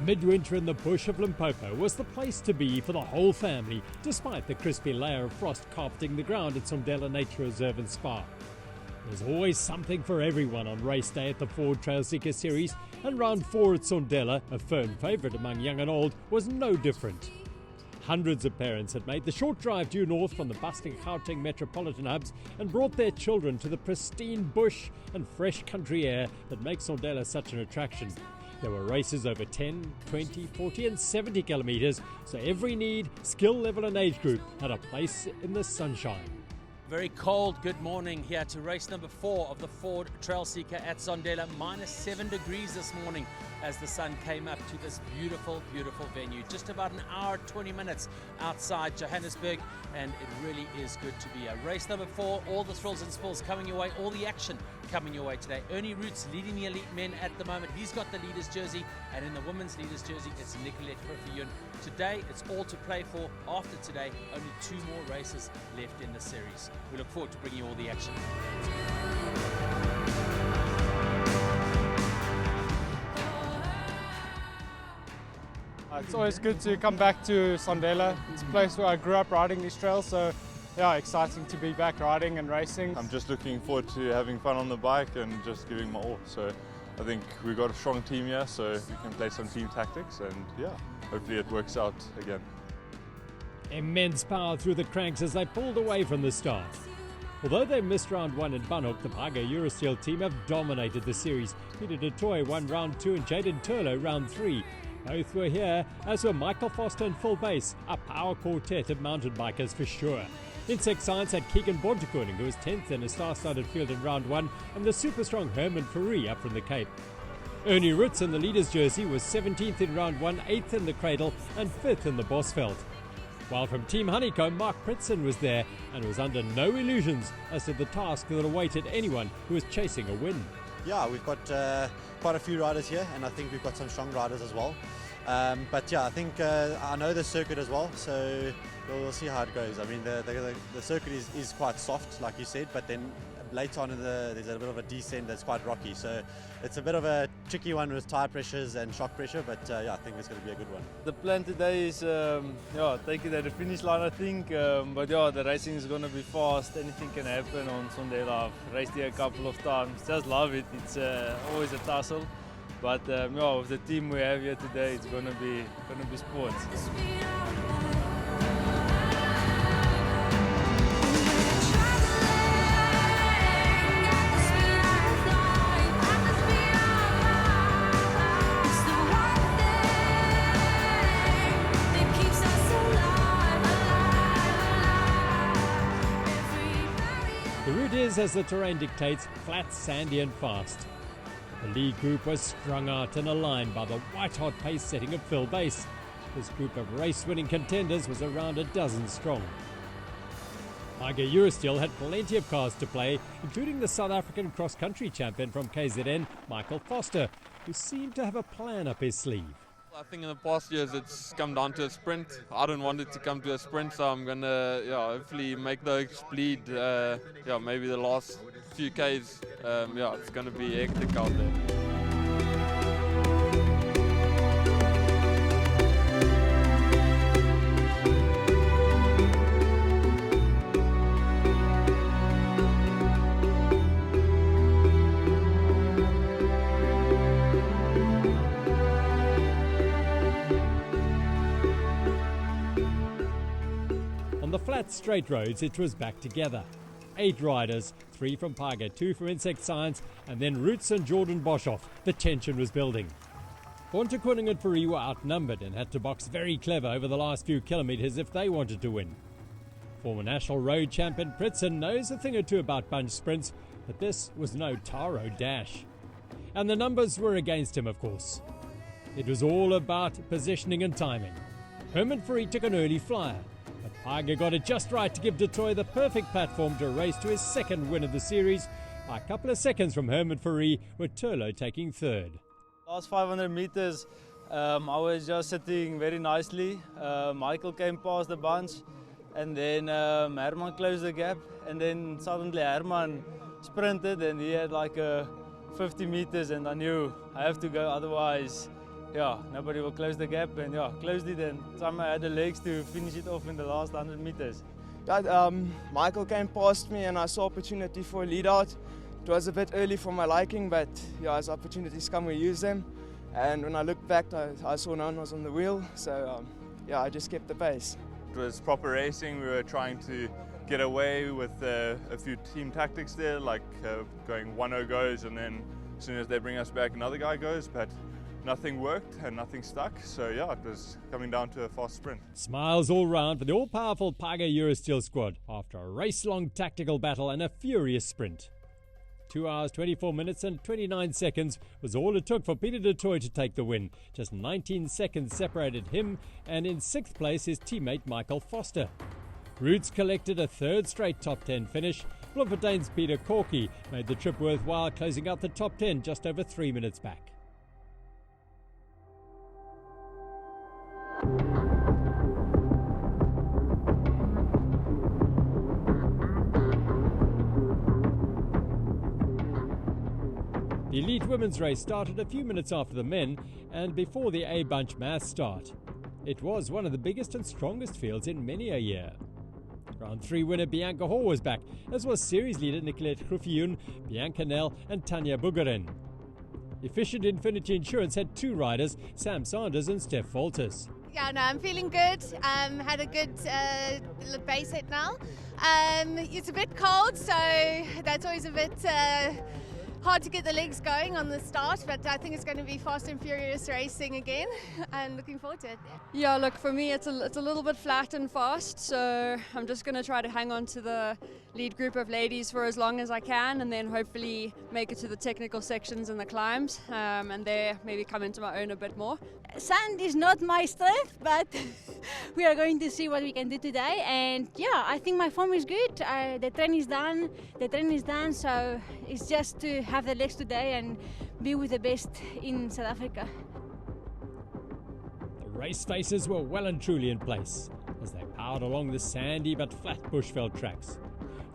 Midwinter in the bush of Limpopo was the place to be for the whole family, despite the crispy layer of frost carpeting the ground at Sondela Nature Reserve and Spa. There's always something for everyone on race day at the Ford Trailseeker Series, and round 4 at Sondela, a firm favourite among young and old, was no different. Hundreds of parents had made the short drive due north from the bustling Gauteng metropolitan hubs and brought their children to the pristine bush and fresh country air that makes Sondela such an attraction. There were races over 10, 20, 40 and 70 kilometres, so every need, skill level and age group had a place in the sunshine. Very cold good morning here to race number 4 of the Ford Trailseeker at Sondela. -7 degrees this morning as the sun came up to this beautiful, beautiful venue. Just about an hour, 20 minutes outside Johannesburg, and it really is good to be here. Race number 4, all the thrills and spills coming your way, all the action coming your way today. Ernie Roots leading the elite men at the moment. He's got the leader's jersey, and in the women's leader's jersey, it's Nicolette Griffiths. Today, it's all to play for. After today, only 2 more races left in the series. We look forward to bringing you all the action. It's always good to come back to Sondela. It's a place where I grew up riding these trails, so yeah, exciting to be back riding and racing. I'm just looking forward to having fun on the bike and just giving my all. So I think we've got a strong team here, so we can play some team tactics, and yeah, hopefully it works out again. Immense power through the cranks as they pulled away from the start. Although they missed round 1 in Bunhoek, the Paga Eurosteel team have dominated the series. Peter du Toit won round 2 and Jaden Turlo round 3. Both were here, as were Michael Foster and Phil Bass, a power quartet of mountain bikers for sure. Insect Science had Keegan Bontekoning, who was 10th in a star-studded field in round 1, and the super strong Herman Fourie up from the Cape. Ernie Roots in the leader's jersey was 17th in round 1, 8th in the cradle and 5th in the Bosveld. While from Team Honeycomb, Mark Pritson was there and was under no illusions as to the task that awaited anyone who was chasing a win. Yeah, we've got quite a few riders here, and I think we've got some strong riders as well. But yeah, I think I know the circuit as well, so we'll see how it goes. I mean, the circuit is quite soft, like you said, but then later on there's a bit of a descent that's quite rocky, so it's a bit of a tricky one with tyre pressures and shock pressure, but yeah, I think it's going to be a good one. The plan today is take it at the finish line, I think, but yeah, the racing is going to be fast. Anything can happen on Sondela. I've raced here a couple of times, just love it. It's always a tussle, but yeah, with the team we have here today, it's going to be sports. The route is, as the terrain dictates, flat, sandy and fast. The lead group was strung out and aligned by the white-hot pace setting of Phil Bass. This group of race-winning contenders was around a dozen strong. Paga Eurosteel had plenty of cars to play, including the South African cross-country champion from KZN, Michael Foster, who seemed to have a plan up his sleeve. I think in the past years it's come down to a sprint. I don't want it to come to a sprint, so I'm going to hopefully make the bleed. Maybe the last few Ks, it's going to be hectic out there. On the flat, straight roads, it was back together. 8 riders, 3 from Paga, 2 from Insect Science, and then Roots and Jordan Boshoff. The tension was building. Bontekoning and Fourie were outnumbered and had to box very clever over the last few kilometres if they wanted to win. Former national road champion Pritson knows a thing or two about bunch sprints, but this was no Taro dash. And the numbers were against him, of course. It was all about positioning and timing. Herman Fourie took an early flyer, but Paga got it just right to give du Toit the perfect platform to race to his 2nd win of the series by a couple of seconds from Herman Fourie, with Turlo taking 3rd. Last 500 meters, I was just sitting very nicely. Michael came past the bunch, and then Herman closed the gap, and then suddenly Herman sprinted, and he had like 50 meters, and I knew I have to go, otherwise yeah, nobody will close the gap, and yeah, closed it, and somehow had the legs to finish it off in the last 100 meters. Yeah, Michael came past me and I saw opportunity for a lead out. It was a bit early for my liking, but yeah, as opportunities come, we use them. And when I looked back, I saw no one was on the wheel, so yeah, I just kept the pace. It was proper racing. We were trying to get away with a few team tactics there, like going 1-0 goes, and then as soon as they bring us back, another guy goes, but nothing worked and nothing stuck. So yeah, it was coming down to a fast sprint. Smiles all round for the all-powerful Paga Eurosteel squad after a race-long tactical battle and a furious sprint. 2 hours, 24 minutes and 29 seconds was all it took for Peter de Toy to take the win. Just 19 seconds separated him, and in 6th place his teammate Michael Foster. Roots collected a 3rd straight top 10 finish. Bloemfontein's Peter Corky made the trip worthwhile, closing out the top 10 just over 3 minutes back. The elite women's race started a few minutes after the men and before the A-Bunch mass start. It was one of the biggest and strongest fields in many a year. Round 3 winner Bianca Hall was back, as was series leader Nicolette Gruffioen, Bianca Nel and Tanya Bugaren. Efficient Infinity Insurance had 2 riders, Sam Sanders and Steph Walters. Yeah, no, I'm feeling good. Had a good base hit now. It's a bit cold, so that's always a bit hard to get the legs going on the start, but I think it's going to be fast and furious racing again, and looking forward to it. Yeah, look, for me it's a little bit flat and fast, so I'm just going to try to hang on to the lead group of ladies for as long as I can, and then hopefully make it to the technical sections and the climbs, and there maybe come into my own a bit more. Sand is not my strength, but we are going to see what we can do today. And yeah, I think my form is good. The train is done. So it's just to have the legs today and be with the best in South Africa. The race faces were well and truly in place as they powered along the sandy but flat bushveld tracks.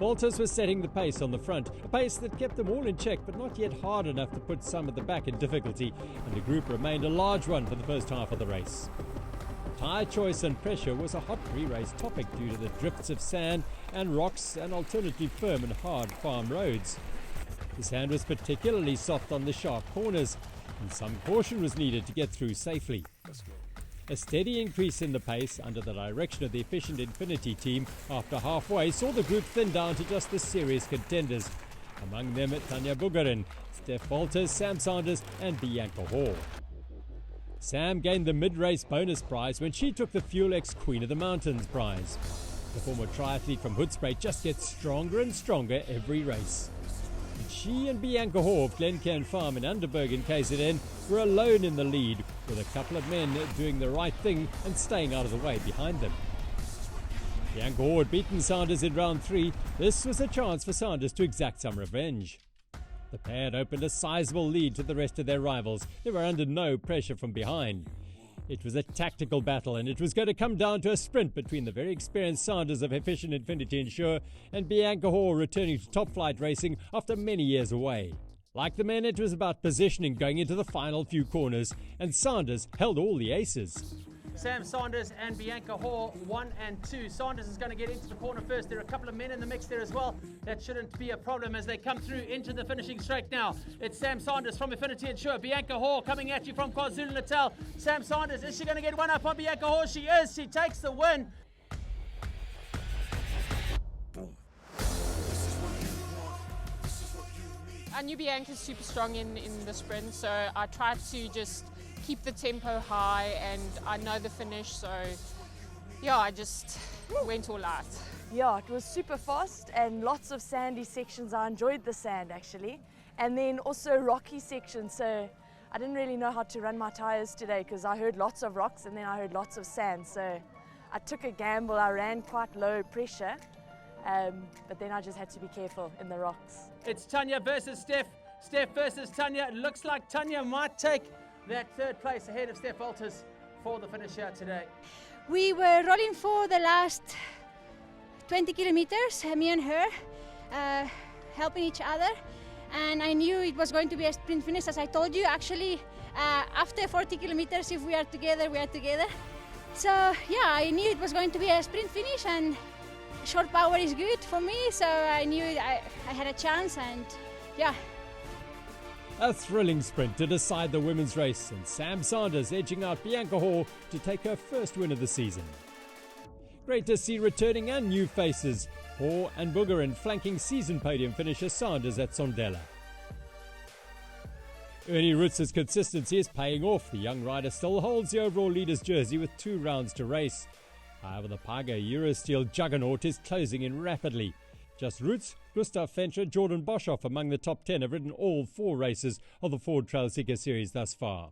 Walters was setting the pace on the front, a pace that kept them all in check but not yet hard enough to put some at the back in difficulty, and the group remained a large one for the first half of the race. Tyre choice and pressure was a hot pre-race topic due to the drifts of sand and rocks and alternatively firm and hard farm roads. The sand was particularly soft on the sharp corners, and some caution was needed to get through safely. A steady increase in the pace under the direction of the Efficient Infinity team after halfway saw the group thin down to just the serious contenders. Among them Tanya Bugaren, Steph Walters, Sam Sanders and Bianca Hall. Sam gained the mid-race bonus prize when she took the Fuel X Queen of the Mountains prize. The former triathlete from Hoedspruit just gets stronger and stronger every race. And she and Bianca Hall of Glencairn Farm in Underberg in KZN were alone in the lead, with a couple of men doing the right thing and staying out of the way behind them. Bianca Hall had beaten Sanders in round 3. This was a chance for Sanders to exact some revenge. The pair had opened a sizable lead to the rest of their rivals. They were under no pressure from behind. It was a tactical battle, and it was going to come down to a sprint between the very experienced Sanders of Efficient Infinity Insure and Bianca Hall returning to top flight racing after many years away. Like the men, it was about positioning going into the final few corners, and Sanders held all the aces. Sam Sanders and Bianca Hall, 1 and 2. Sanders is going to get into the corner first. There are a couple of men in the mix there as well. That shouldn't be a problem as they come through into the finishing straight now. It's Sam Sanders from Infinity Insure. Bianca Hall coming at you from KwaZulu-Natal. Sam Sanders, is she going to get one up on Bianca Hall? She is. She takes the win. I knew Bianca's super strong in the sprint, so I tried to just keep the tempo high, and I know the finish, so yeah, I just went all out. Yeah, it was super fast and lots of sandy sections. I enjoyed the sand actually, and then also rocky sections, so I didn't really know how to run my tires today because I heard lots of rocks and then I heard lots of sand, so I took a gamble. I ran quite low pressure, but then I just had to be careful in the rocks. It's Tanya versus Steph. Steph versus Tanya. It looks like Tanya might take that 3rd place ahead of Steph Walters for the finish here today. We were rolling for the last 20 kilometers, me and her, helping each other. and I knew it was going to be a sprint finish. As I told you, actually, after 40 kilometers, if we are together, we are together. So yeah, I knew it was going to be a sprint finish, and short power is good for me, so I knew I had a chance, and yeah. A thrilling sprint to decide the women's race, and Sam Sanders edging out Bianca Hall to take her first win of the season. Great to see returning and new faces, Hall and Bugarin flanking season podium finisher Sanders at Sondela. Ernie Rutz's consistency is paying off. The young rider still holds the overall leader's jersey with 2 rounds to race. However, the Paga Eurosteel juggernaut is closing in rapidly. Just Roots, Gustav Venture, Jordan Boshoff among the top 10 have ridden all 4 races of the Ford Trailseeker series thus far.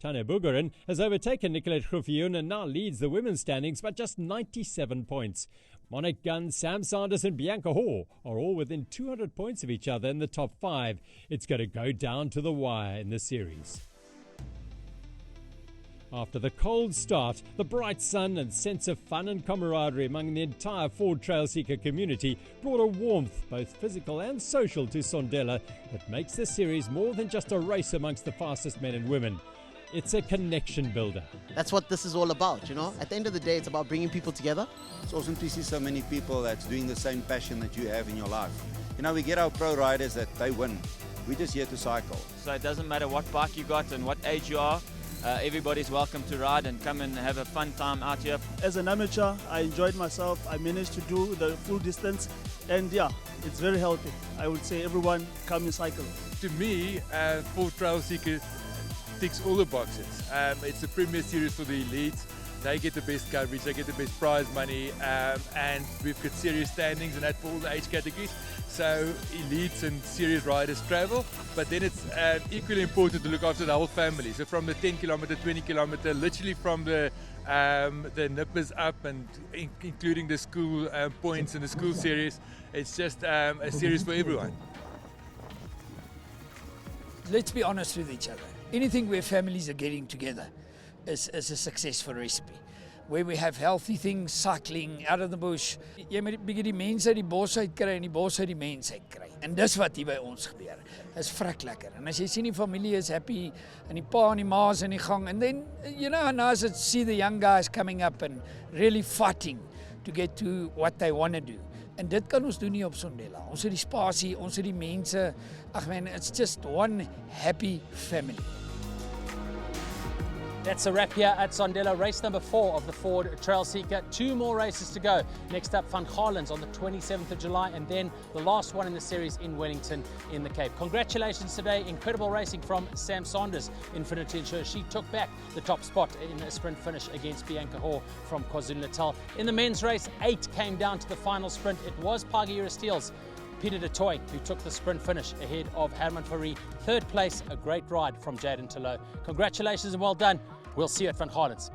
Tane Bugarin has overtaken Nicolette Grouffion and now leads the women's standings by just 97 points. Monique Gunn, Sam Sanders and Bianca Hall are all within 200 points of each other in the top 5. It's going to go down to the wire in the series. After the cold start, the bright sun and sense of fun and camaraderie among the entire Ford Trailseeker community brought a warmth, both physical and social, to Sondela that makes the series more than just a race amongst the fastest men and women. It's a connection builder. That's what this is all about, you know. At the end of the day, it's about bringing people together. It's awesome to see so many people that's doing the same passion that you have in your life. You know, we get our pro riders that they win. We're just here to cycle. So it doesn't matter what bike you got and what age you are. Everybody's welcome to ride and come and have a fun time out here. As an amateur, I enjoyed myself. I managed to do the full distance, and yeah, it's very healthy. I would say everyone come and cycle. To me, Ford Trailseeker ticks all the boxes. It's the premier series for the elites. They get the best coverage, they get the best prize money, and we've got serious standings and that for all the age categories. So elites and serious riders travel, but then it's equally important to look after the whole family. So from the 10 kilometer, 20 kilometer, literally from the nippers up and including the school points and the school series, it's just a series for everyone. Let's be honest with each other. Anything where families are getting together is a successful recipe. Where we have healthy things, cycling, out of the bush. Jy moet bietjie die mense uit die bos uit kry en die bos uit die mense uit kry. En dis wat hier by ons gebeur. Is vrek lekker. En as jy sien die familie is happy en die pa en die ma is in die gang, and then you know, now as I see the young guys coming up and really fighting to get to what they want to do. En dit kan ons doen nie op Sondela. Ons het die spasie, ons het die mense. Ag man, it's just one happy family. That's a wrap here at Sondela, race number 4 of the Ford Trailseeker. 2 more races to go. Next up, Van Galen's on the 27th of July, and then the last one in the series in Wellington in the Cape. Congratulations today. Incredible racing from Sam Sanders. Infinity ensures she took back the top spot in a sprint finish against Bianca Hall from KwaZulu-Natal. In the men's race, 8 came down to the final sprint. It was Paga Eurosteel's Peter de Toy who took the sprint finish ahead of Herman Fourie. 3rd place, a great ride from Jaden Tolo. Congratulations and well done. We'll see you at Van Galen's.